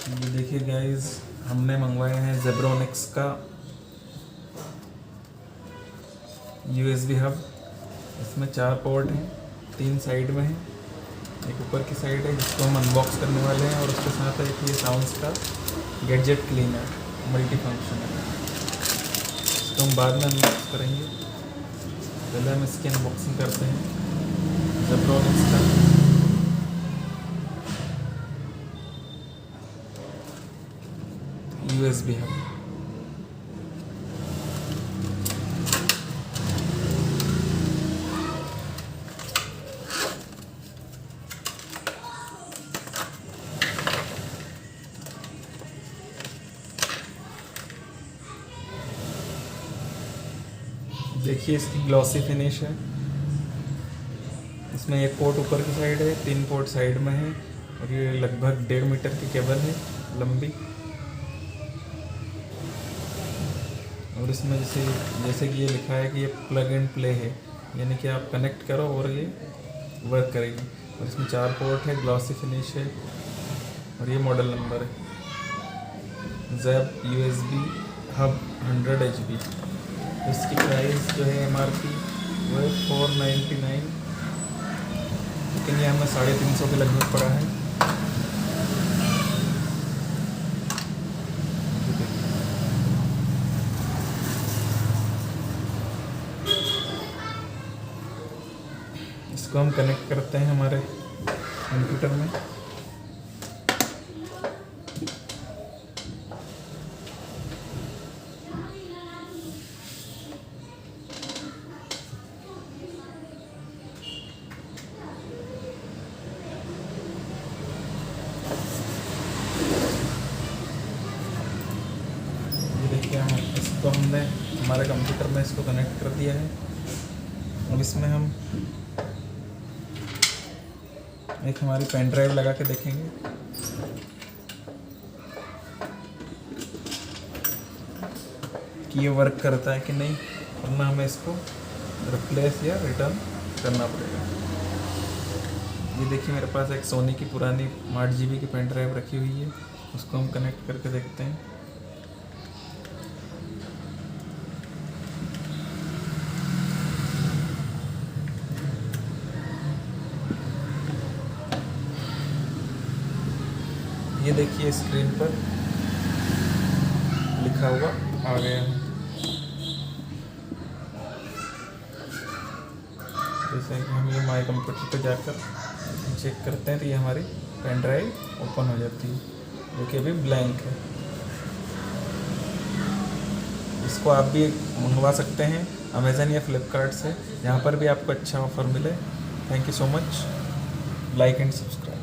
ये देखिए गाइस, हमने मंगवाए हैं जेब्रोनिक्स का USB हब। इसमें 4 पोर्ट हैं, 3 साइड में हैं, एक ऊपर की साइड है जिसको हम अनबॉक्स करने वाले हैं, और उसके साथ एक ये साउंड्स का गैजेट क्लीनर मल्टी फंक्शन है। इसको हम बाद में अनबॉक्स करेंगे, पहले हम इसकी अनबॉक्सिंग करते हैं जेब्रोनिक्स का। USB हब देखिए, इसकी ग्लॉसी फिनिश है। इसमें एक पोर्ट ऊपर की साइड है, 3 पोर्ट साइड में है, और ये लगभग 1.5 मीटर की केबल है लंबी। और इसमें जैसे कि ये लिखा है कि ये प्लग एंड प्ले है, यानी कि आप कनेक्ट करो और ये वर्क करेगी। और इसमें 4 पोर्ट है, ग्लॉसी फिनिश है, और ये मॉडल नंबर है ज़ेब USB हब 100 HB। इसकी प्राइस जो है MRP वो है 499, लेकिन ये हमें 350 के लगभग पड़ा है। इसको हम कनेक्ट करते हैं हमारे कंप्यूटर में। इसको हमने हमारे कंप्यूटर में इसको कनेक्ट कर दिया है। अब इसमें हम एक हमारी पेन ड्राइव लगा के देखेंगे कि ये वर्क करता है कि नहीं, वरना हमें इसको रिप्लेस या रिटर्न करना पड़ेगा। ये देखिए, मेरे पास एक सोनी की पुरानी 8 GB की पेन ड्राइव रखी हुई है, उसको हम कनेक्ट करके देखते हैं। ये देखिए, स्क्रीन पर लिखा हुआ आ गया है। जैसे कि हम ये माई कंप्यूटर पे जाकर चेक करते हैं तो ये हमारी पेन ड्राइव ओपन हो जाती है, जो कि अभी ब्लैंक है। इसको आप भी मंगवा सकते हैं अमेज़न या फ्लिपकार्ट से, जहाँ पर भी आपको अच्छा ऑफ़र मिले। Thank you so much. Like and subscribe.